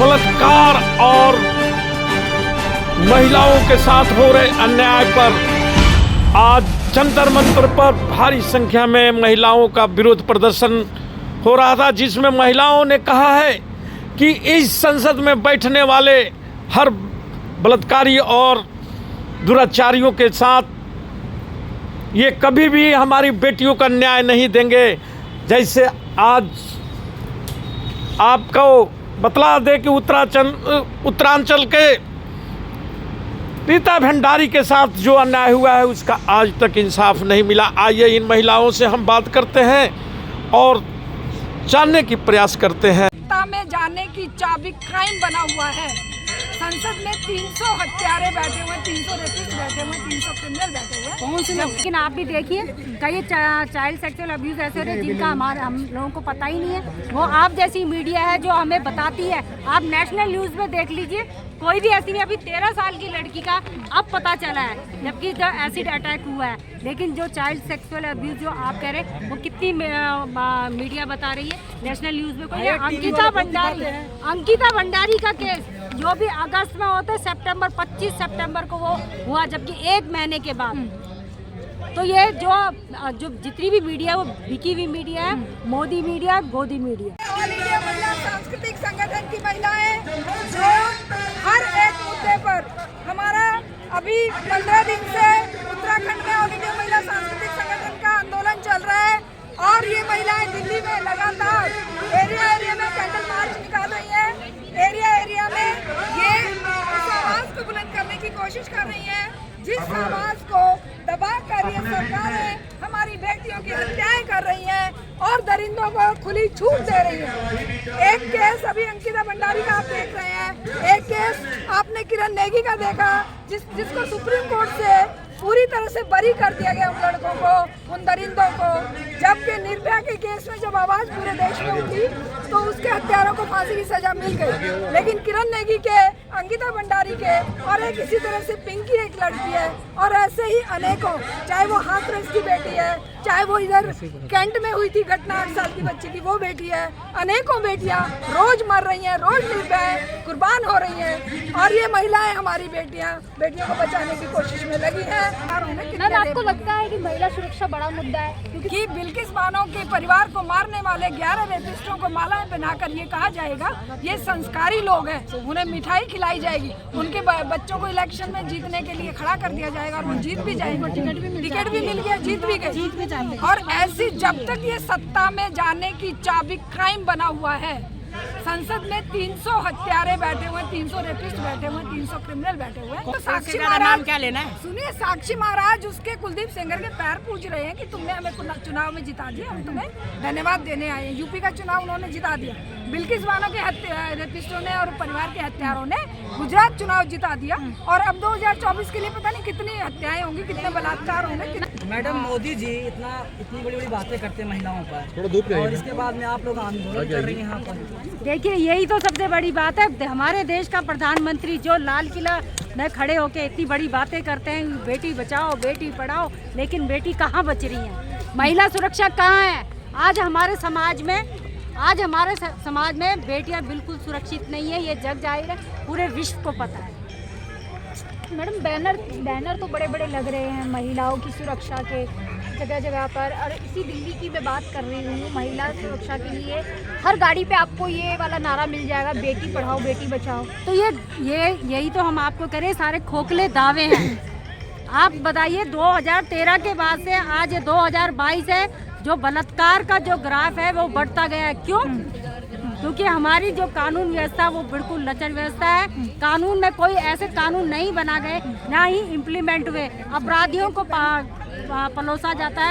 बलात्कार और महिलाओं के साथ हो रहे अन्याय पर आज जंतर मंतर पर भारी संख्या में महिलाओं का विरोध प्रदर्शन हो रहा था, जिसमें महिलाओं ने कहा है कि इस संसद में बैठने वाले हर बलात्कारी और दुराचारियों के साथ ये कभी भी हमारी बेटियों का न्याय नहीं देंगे। जैसे आज आपको बतला दे कि उत्तरांचल के रीता भंडारी के साथ जो अन्याय हुआ है उसका आज तक इंसाफ नहीं मिला। आइए इन महिलाओं से हम बात करते हैं और जानने की प्रयास करते हैं। सत्ता में जाने की चाबी क्राइम बना हुआ है। संसद में 300 हत्यारे बैठे हुए, 300 रेपिस्ट बैठे हुए, 300 क्रिमिनल बैठे हुए। कौन से? लेकिन आप भी देखिए कई चाइल्ड सेक्सुअल अब्यूज ऐसे होते हैं जिनका हम लोगों को पता ही नहीं है। वो आप जैसी मीडिया है जो हमें बताती है। आप नेशनल न्यूज़ में देख लीजिए, कोई भी ऐसी नहीं। अभी 13 साल की लड़की का अब पता चला है, जबकि जो एसिड अटैक हुआ है। लेकिन जो चाइल्ड सेक्सुअल अब्यूज जो आप कह रहे हैं वो कितनी मीडिया बता रही है नेशनल न्यूज़ में। कोई अंकिता भंडारी का केस जो भी अगस्त में होता है, 25 सितंबर को वो हुआ, जबकि 1 महीने के बाद। तो ये जो जितनी भी मीडिया है वो बिकी हुई मीडिया है, मोदी मीडिया, गोदी मीडिया। ऑल इंडिया महिला सांस्कृतिक संगठन की महिलाएं जो हर एक मुद्दे पर हमारा अभी 15 दिन से उत्तराखंड में ऑल इंडिया महिला सांस्कृतिक संगठन का आंदोलन चल रहा है और ये महिलाएं दिल्ली में लगातार एरिया में कैंडल मार्च निकाल रही है। एरिया में ये इस आवाज को बुलंद करने की कोशिश कर रही है, जिस आवाज को दबा कर ये सरकारें हमारी बेटियों की हत्याएं कर रही हैं और दरिंदों को खुली छूट दे रही है। एक केस अभी अंकिता भंडारी का आप देख रहे हैं, एक केस आपने किरण नेगी का देखा, जिसको सुप्रीम कोर्ट से पूरी तरह से बरी कर दिया गया उन लड़कों को, उन दरिंदों को। जबकि निर्भया के केस में जब आवाज पूरे देश में उठी तो उसके हत्यारों को फांसी की सजा मिल गई। लेकिन किरण नेगी के, अंकिता भंडारी के और एक इसी तरह से पिंकी एक लड़की है और ऐसे ही अनेकों, चाहे वो हाथरस की बेटी है, चाहे वो इधर कैंट में हुई थी घटना 8 साल की बच्ची की, वो बेटी है। अनेकों बेटियां रोज मर रही हैं, रोज निर्भय कुर्बान हो रही हैं और ये महिलाएं हमारी बेटियों को बचाने की कोशिश में लगी हैं। मैम, आपको लगता है कि महिला सुरक्षा बड़ा मुद्दा है? क्योंकि बिल्किस बानो के परिवार को मारने वाले 11 रेपिस्टों को मालाएं पहनाकर ये कहा जाएगा ये संस्कारी लोग हैं, उन्हें मिठाई खिलाई जाएगी, उनके बच्चों को इलेक्शन में जीतने के लिए खड़ा कर दिया जाएगा और वो जीत भी जाएंगे। टिकट भी मिल गया, जीत भी गए। और ऐसी जब तक ये सत्ता में जाने की चाबी क्राइम बना हुआ है। संसद में 300 हत्यारे बैठे हुए, 300 रेपिस्ट बैठे हुए, 300 क्रिमिनल बैठे हुए। तो साक्षी महाराज क्या लेना है? सुनिए, साक्षी महाराज उसके कुलदीप सेंगर के पैर पूछ रहे हैं कि तुमने हमें चुनाव में जिता दिया, हम तुम्हें धन्यवाद देने आए हैं। यूपी का चुनाव उन्होंने जिता दिया। बिल्किस बानो के रेपिस्टों ने और परिवार के हत्यारों ने गुजरात चुनाव जिता दिया और अब 2024 के लिए पता नहीं कितनी हत्याएं होंगी, कितने बलात्कार होंगे। मैडम, मोदी जी इतनी बड़ी बातें करते हैं महिलाओं पर और इसके बाद में आप लोग आंदोलन कर रही हैं यहाँ पर। देखिए, यही तो सबसे बड़ी बात है। हमारे देश का प्रधानमंत्री जो लाल किला में खड़े होकर इतनी बड़ी बातें करते हैं, बेटी बचाओ, बेटी पढ़ाओ, लेकिन बेटी कहाँ बच रही है? महिला सुरक्षा कहाँ है? आज हमारे समाज में बेटियां बिल्कुल सुरक्षित नहीं है। ये जग जाहिर है, पूरे विश्व को पता है। मैडम, बैनर तो बड़े बड़े लग रहे हैं महिलाओं की सुरक्षा के जगह जगह पर, और इसी दिल्ली की मैं बात कर रही हूँ। महिला सुरक्षा के लिए हर गाड़ी पे आपको ये वाला नारा मिल जाएगा, बेटी पढ़ाओ बेटी बचाओ। तो यही तो हम आपको कह रहे हैं, सारे खोखले दावे हैं। आप बताइए, 2013 के बाद से आज 2022 है, जो बलात्कार का जो ग्राफ है वो बढ़ता गया है। क्यों? क्योंकि हमारी जो कानून व्यवस्था वो बिल्कुल लचर व्यवस्था है। कानून में कोई ऐसे कानून नहीं बना गए, ना ही इम्प्लीमेंट हुए। अपराधियों को परोसा जाता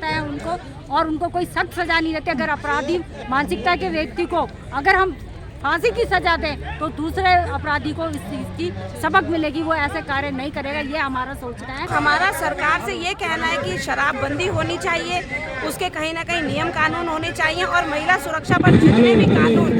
है उनको, और उनको कोई सख्त सजा नहीं रहती। अगर अपराधी मानसिकता के व्यक्ति को अगर हम फांसी की सजा दें तो दूसरे अपराधी को इस चीज़ की सबक मिलेगी, वो ऐसे कार्य नहीं करेगा। ये हमारा सोचना है। हमारा सरकार से ये कहना है कि शराबबंदी होनी चाहिए, उसके कहीं ना कहीं नियम कानून होने चाहिए और महिला सुरक्षा पर जितने भी कानून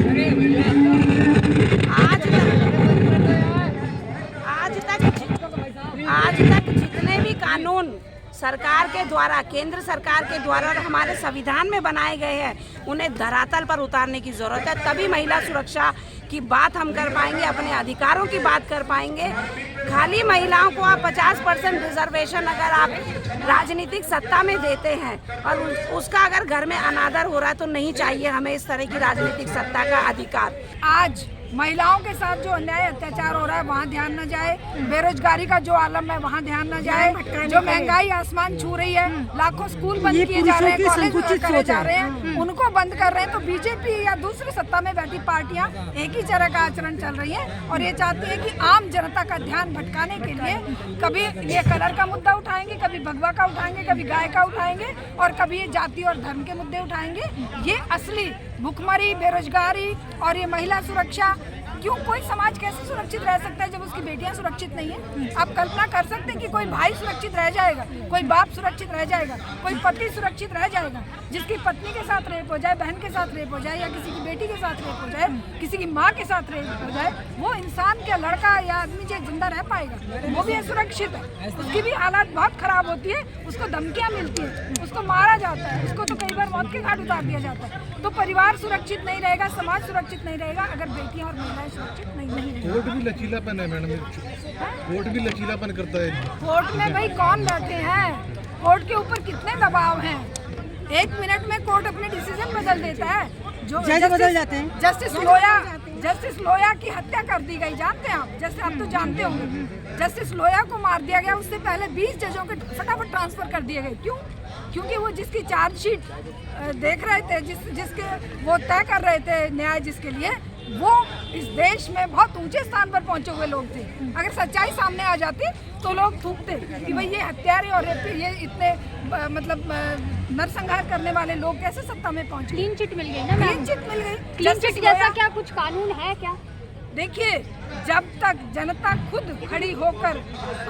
आज तक जितने भी कानून सरकार के द्वारा, केंद्र सरकार के द्वारा और हमारे संविधान में बनाए गए हैं, उन्हें धरातल पर उतारने की ज़रूरत है। तभी महिला सुरक्षा की बात हम कर पाएंगे, अपने अधिकारों की बात कर पाएंगे। खाली महिलाओं को आप 50% रिजर्वेशन अगर आप राजनीतिक सत्ता में देते हैं और उसका अगर घर में अनादर हो रहा है तो नहीं चाहिए हमें इस तरह की राजनीतिक सत्ता का अधिकार। आज महिलाओं के साथ जो अन्याय अत्याचार हो रहा है वहाँ ध्यान न जाए, बेरोजगारी का जो आलम है वहाँ ध्यान न जाए, जो महंगाई आसमान छू रही है, लाखों स्कूल बंद किए जा रहे हैं, कॉलेज बंद करे जा रहे हैं, उनको बंद कर रहे हैं। तो बीजेपी या दूसरी सत्ता में बैठी पार्टियां एक ही तरह का आचरण चल रही है और ये चाहती है कि आम जनता का ध्यान भटकाने के लिए कभी ये कलर का मुद्दा उठाएंगे, कभी भगवा का उठाएंगे, कभी गाय का उठाएंगे और कभी ये जाति और धर्म के मुद्दे उठाएंगे। ये असली भुखमरी, बेरोजगारी और ये महिला सुरक्षा, क्यों कोई समाज कैसे सुरक्षित रह सकता है जब उसकी बेटियां सुरक्षित नहीं है? आप कल्पना कर सकते हैं कि कोई भाई सुरक्षित रह जाएगा, कोई बाप सुरक्षित रह जाएगा, कोई पति सुरक्षित रह जाएगा? जिसकी पत्नी के साथ रेप हो जाए, बहन के साथ रेप हो जाए या किसी की बेटी के साथ रेप हो जाए, किसी की माँ के साथ रेप हो जाए, वो इंसान क्या, लड़का या आदमी जो जिंदा रह पाएगा? वो भी असुरक्षित है, उसकी भी हालात बहुत खराब होती है, उसको धमकियाँ मिलती है, उसको मारा जाता है, उसको तो कई बार मौत के घाट उतार दिया जाता है। तो परिवार सुरक्षित नहीं रहेगा, समाज सुरक्षित नहीं रहेगा अगर बेटियां और महिलाएं सुरक्षित नहीं रहेंगी। कोर्ट भी लचीलापन है मैडम, कोर्ट भी लचीलापन करता है। कोर्ट में भाई कौन बैठे हैं? कोर्ट के ऊपर कितने दबाव हैं? 1 मिनट में कोर्ट अपने डिसीजन बदल देता है। जो जज बदल जाते हैं। जस्टिस लोया की हत्या कर दी गई, जानते हैं आप? जैसे आप तो जानते होंगे, जस्टिस लोया को मार दिया गया, उससे पहले 20 जजों के फटाफट ट्रांसफर कर दिए गए। क्यों? क्योंकि वो जिसकी चार्जशीट देख रहे थे, जिसके वो तय कर रहे थे न्याय जिसके लिए, वो इस देश में बहुत ऊंचे स्थान पर पहुंचे हुए लोग थे। अगर सच्चाई सामने आ जाती तो लोग थूकते कि भाई ये हत्यारे और ये इतने मतलब नरसंहार करने वाले लोग कैसे सत्ता में पहुंचे। क्लीन चिट मिल गई ना? क्लीन चिट मिल गई। क्लीन चिट जैसा क्या कुछ कानून है क्या? देखिए, जब तक जनता खुद खड़ी होकर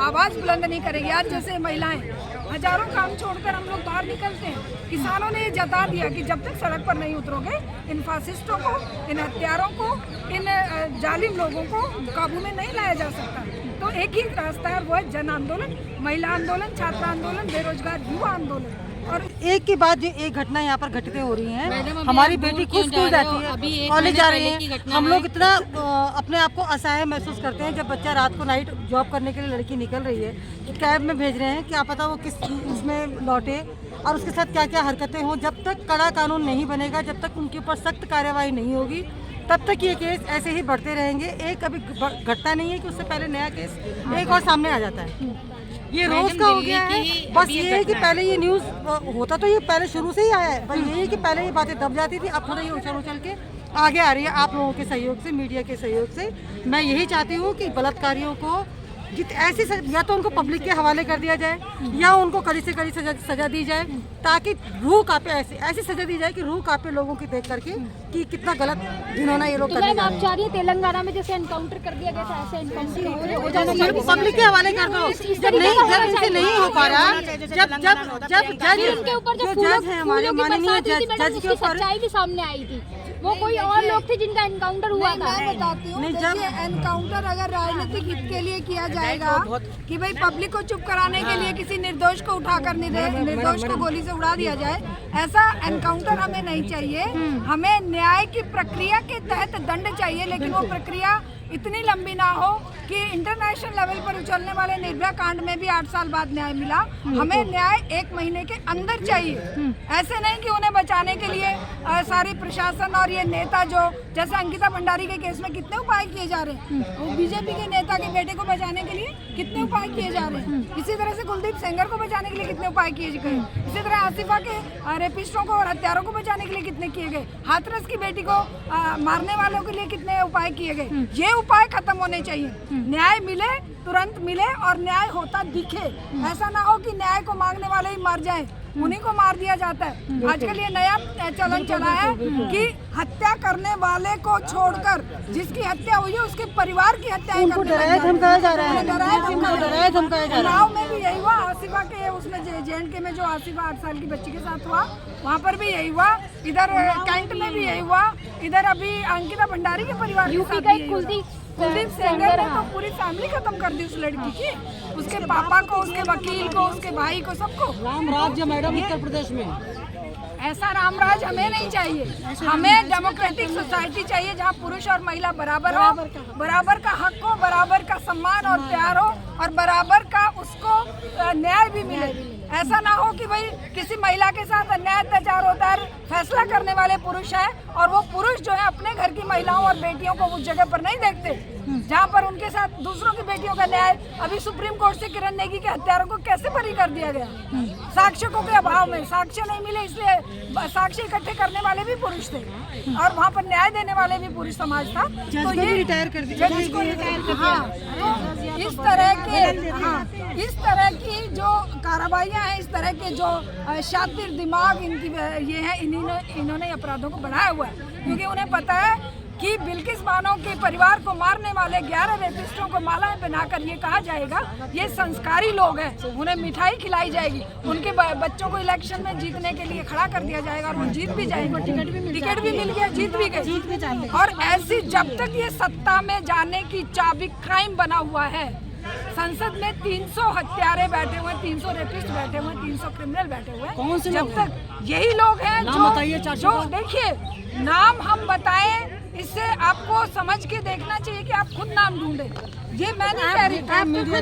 आवाज बुलंद नहीं करेगी, आज जैसे महिलाएं हजारों काम छोड़कर हम लोग बाहर निकलते हैं। किसानों ने ये जता दिया कि जब तक सड़क पर नहीं उतरोगे, इन फासिस्टों को, इन हत्यारों को, इन जालिम लोगों को काबू में नहीं लाया जा सकता। तो एक ही रास्ता है, वो है जन आंदोलन, महिला आंदोलन, छात्र आंदोलन, बेरोजगार युवा आंदोलन। और एक के बाद एक घटना यहाँ पर घटित हो रही हैं। हमारी बेटी खुद स्कूल जाती है, कॉलेज जा रही है। हम लोग इतना अपने आप को असहाय महसूस करते हैं जब बच्चा रात को नाइट जॉब करने के लिए लड़की निकल रही है, कैब में भेज रहे हैं, क्या पता वो किस उसमें लौटे और उसके साथ क्या क्या हरकतें हों। जब तक कड़ा कानून नहीं बनेगा, जब तक उनके ऊपर सख्त कार्रवाई नहीं होगी, तब तक ये केस ऐसे ही बढ़ते रहेंगे। एक अभी घटना नहीं है कि उससे पहले नया केस एक और सामने आ जाता है। ये रोज का हो गया है। बस ये है कि पहले ये न्यूज़ होता तो ये पहले शुरू से ही आया है, बस यही है कि पहले ये बातें दब जाती थी, अब थोड़ा ये उछल के आगे आ रही है आप लोगों के सहयोग से, मीडिया के सहयोग से। मैं यही चाहती हूँ कि बलात्कारियों को ऐसी या तो उनको पब्लिक के हवाले कर दिया जाए या उनको कड़ी से कड़ी सजा दी जाए, ताकि रूह कांपे, ऐसी सजा दी जाए कि रूह कांपे लोगों की देख करके कि कितना गलत जिन्होंने ये लोग करने जा रहे हैं। आप चाह रही है तेलंगाना में जैसे एनकाउंटर कर दिया गया था, ऐसे एनकाउंटर हो जाना चाहिए, पब्लिक के हवाले कर दो। जब इनसे नहीं हो पा रहा, जब जज उनके ऊपर जो जज है हमारे माननीय जज के ऊपर सच्चाई भी सामने आई थी, वो कोई और लोग थे जिनका एनकाउंटर हुआ था। मैं बताती हूँ, देखिए एनकाउंटर अगर राजनीतिक हित के लिए किया जाएगा कि भाई पब्लिक को चुप कराने के लिए किसी निर्दोष को उठाकर निर्दोष को गोली से उड़ा दिया जाए, ऐसा एनकाउंटर हमें नहीं चाहिए। हमें न्याय की प्रक्रिया के तहत दंड चाहिए, लेकिन वो प्रक्रिया इतनी लंबी ना हो कि इंटरनेशनल लेवल पर उछलने वाले निर्भया कांड में भी 8 साल बाद न्याय मिला। हमें न्याय 1 महीने के अंदर चाहिए। ऐसे नहीं कि उन्हें बचाने के लिए सारी प्रशासन और ये नेता जो जैसे अंकिता भंडारी के केस में कितने उपाय किए जा रहे हैं, वो बीजेपी के नेता के बेटे को बचाने के लिए कितने उपाय किए जा रहे हैं। इसी तरह से कुलदीप सेंगर को बचाने के लिए कितने उपाय किए गए। इसी तरह आसिफा के रेपिस्टों को और हत्यारों को बचाने के लिए कितने किए गए। हाथरस की बेटी को मारने वालों के लिए कितने उपाय किए गए। ये उपाय खत्म होने चाहिए। न्याय मिले, तुरंत मिले और न्याय होता दिखे। ऐसा ना हो कि न्याय को मांगने वाले ही मर जाएं, उन्हीं को मार दिया जाता है। आजकल ये नया चलन चला है कि हत्या करने वाले को छोड़कर जिसकी हत्या हुई है उसके परिवार की हत्या डराया धमकाया जा रहा है। उन्नाव में भी यही हुआ, आसिफा के उसमें JNK में जो आसिफा 8 साल की बच्ची के साथ हुआ, वहाँ पर भी यही हुआ। इधर कैंट में भी यही हुआ। इधर अभी अंकिता भंडारी के परिवार के साथ कुलदीप सेंगर ने तो पूरी फैमिली खत्म कर दी उस लड़की की, उसके पापा को, उसके वकील को, उसके भाई को, सबको। राम राज्य मैडम उत्तर प्रदेश में ऐसा रामराज हमें नहीं चाहिए। हमें डेमोक्रेटिक सोसाइटी चाहिए जहाँ पुरुष और महिला बराबर हो, बराबर का हक हो, बराबर का सम्मान और प्यार हो और बराबर का उसको न्याय भी मिले। ऐसा ना हो कि भाई किसी महिला के साथ अन्याय अत्याचार होता है, फैसला करने वाले पुरुष हैं और वो पुरुष जो है अपने घर की महिलाओं और बेटियों को उस जगह पर नहीं देखते जहाँ पर उनके साथ दूसरों की बेटियों का न्याय। अभी सुप्रीम कोर्ट से किरण नेगी के हत्यारों को कैसे बरी कर दिया गया? साक्ष्यों के अभाव में, साक्ष्य नहीं मिले इसलिए साक्ष्य इकट्ठे करने वाले भी पुरुष थे और वहाँ पर न्याय देने वाले भी पुरुष समाज था। तो ये रिटायर कर दिया, जज को रिटायर कर दिया। तो इस तरह की जो कार्रवाइयाँ हैं, इस तरह के जो शातिर दिमाग इनकी ये है, इन्होंने अपराधों को बढ़ाया हुआ है क्योंकि उन्हें पता है कि बिल्किस बानो के परिवार को मारने वाले 11 रेपिस्टों को मालाएं पहनाकर ये कहा जाएगा ये संस्कारी लोग हैं, उन्हें मिठाई खिलाई जाएगी, उनके बच्चों को इलेक्शन में जीतने के लिए खड़ा कर दिया जाएगा और वो जीत भी जाएंगे, टिकट भी मिल गया, जीत भी गए। और ऐसी जब तक ये सत्ता में जाने की चाबी क्राइम बना हुआ है, संसद में 300 हत्यारे बैठे हुए, 300 रेपिस्ट बैठे हुए, 300 क्रिमिनल बैठे हुए, कौन से जब तक यही लोग हैं जो देखिए नाम हम बताएं, इससे आपको समझ के देखना चाहिए कि आप खुद नाम ढूंढें। ये मैं नहीं कह रही,